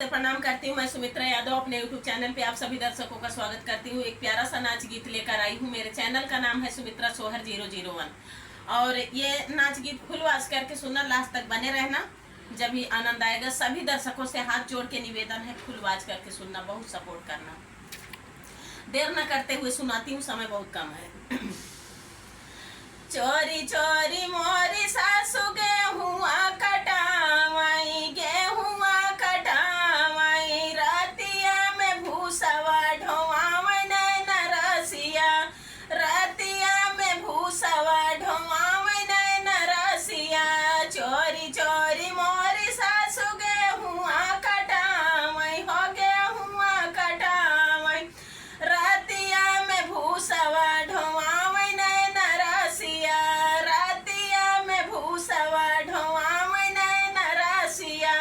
प्रणाम करती हूँ। मैं सुमित्रा यादव अपने YouTube चैनल पे आप सभी दर्शकों का स्वागत करती हूँ। एक प्यारा सा नाच गीत लेकर आई हूँ। मेरे चैनल का नाम है सुमित्रा सोहर 001 और ये नाच गीत फुल वॉच करके सुनना, लास्ट तक बने रहना, जब भी आनंद आएगा। सभी दर्शकों से हाथ जोड़ के निवेदन है, फुल वॉच करके सुनना, बहुत सपोर्ट करना। देर न करते हुए सुनाती हूँ, समय बहुत कम है। चोरी चोरी मोरी सासू गेहुआ कटावाई, गेहुआ कटावाई, रातिया में भूसवा ढोवावै नैन रसिया, रातिया में भूसवा ढोवावै नैन रसिया। चोरी चोरी मोरी सासू गेहुआ कटावाई, हो गेहुआ कटावाई, रातिया में भूसवा ढोवावै नैन रसिया, रातिया में भूसवा ढोवावै नैन रसिया।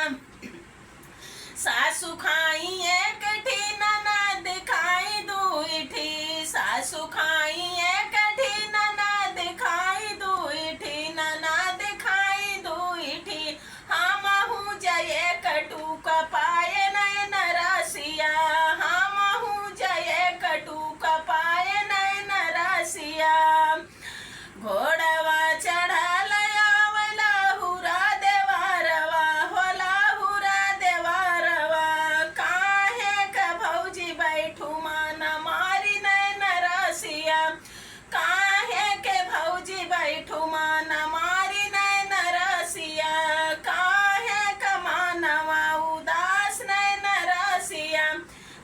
सासू खाई एक ठी ननद खाई दुई ठी, सासू खाई एक ठी ननद खाई दुई ठी, ननद खाई दुई ठी। हमहु जये कटु कपाए नैन रसिया, हमहु जये कटु कपाए नैन रसिया। घोड़वा चढ़ल आवे लहुरा देवारवा, हो लहुरा देवारवा, काहे क भौजी बैठू मान मारी नैन रसिया, काहे के भौजी बैठू मान मारी नैन रसिया, काहे क मानवा उदास नैन रसिया,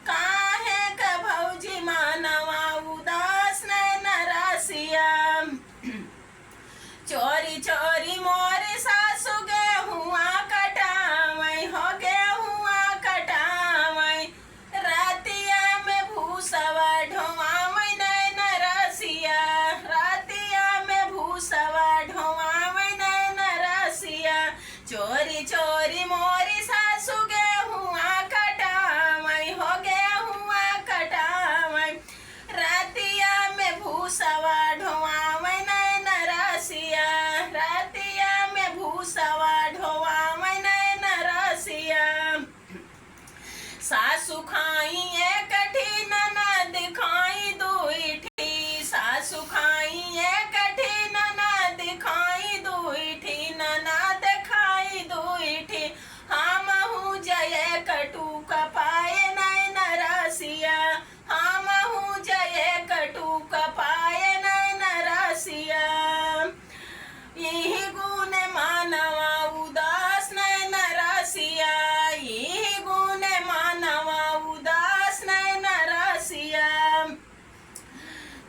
काहे क भौजी मानवा उदास नैन रसिया। चोरी चोरी मोरी सासू गेहुआ कटावै, हो गेहुआ कटावै, रातिया में भूसवा ढोवावै नैन रसिया, रातिया में भूसवा ढोवावै नैन रसिया। चोरी चोरी मोरी सासू गेहुआ कटावै, हो गेहुआ कटावै, रातिया में भूसवा ढोवावै नैन रसिया, रातिया में भूसवा ढोवावै नैन रसिया। सासू खाई एक ठी ननद खाई दुई ठी, सासू खाई एक ठी ननद खाई दुई ठी, ननद खाई दुई ठी। हमहु जये कटु कपाए नैन रसिया, हमहु जये कटु कपाए नैन रसिया। यही गुण मानवा उदास नैन रसिया, यही गुण मानवा उदास नैन रसिया।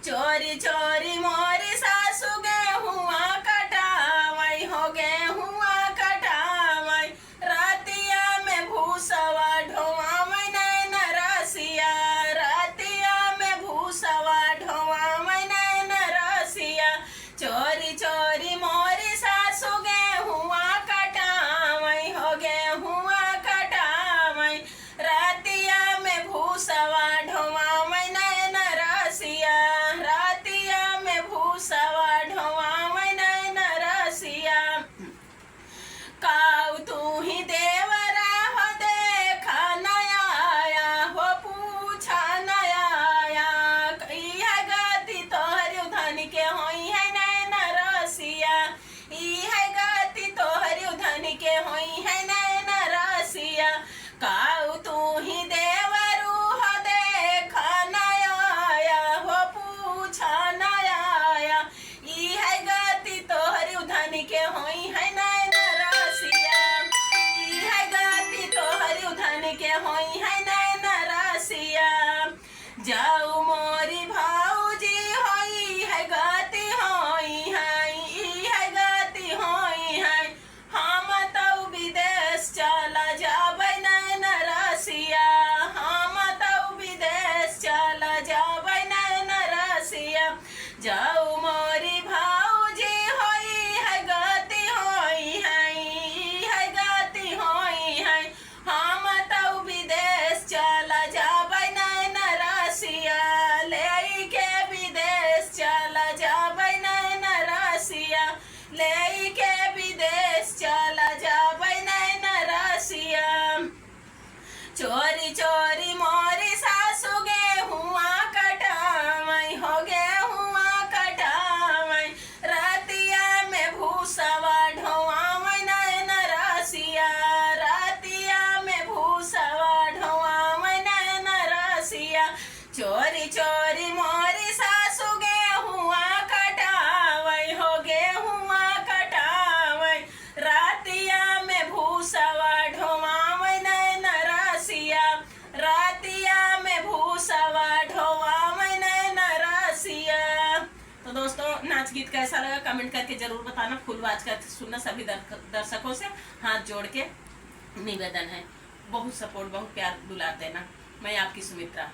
चोरी चोरी मोरी सासू गेहुआ कटावै, हो गेहुआ कटावै, रातिया में भूसवा ढोवावै नैन रसिया, रातिया में भूसवा ढोवावै नैन रसिया। चोरी चोरी मोरी सासू गेहुआ कटावै, हो गेहुआ कटावै, रातिया में भूसवा ढोवावै नैन रसिया, रातिया में भूसवा ढोवावै नैन रसिया। काऊ तू ही देवरा हो देखा नया आया, हो पूछा नया आया, इह गति तोहरी धन के होई है नैन रसिया, इह गति तोहरी धन के होई है नैन रसिया। काऊ तू ही देवरू हो देखा नया आया, हो पूछा नया आया, इह गति तोहरी धन के होई है नैन रसिया, इह गति तोहरी धन के होई है नैन रसिया। जाऊ मोरी भाऊजी होई है गति होई है, इह गति होई है, हम तौ विदेश चला जाबै नैन रसिया, हम तौ विदेश चला जाबै नैन रसिया। जाऊ मोरी भाऊजी होई है गति होई है, इह गति होई है, हम तौ विदेश दोस्तों नाच गीत कैसा लगा कमेंट करके जरूर बताना। फुल आवाज कर सुनना सभी दर्शकों से हाथ जोड़ के निवेदन है। बहुत सपोर्ट बहुत प्यार दुलार देना। मैं आपकी सुमित्रा।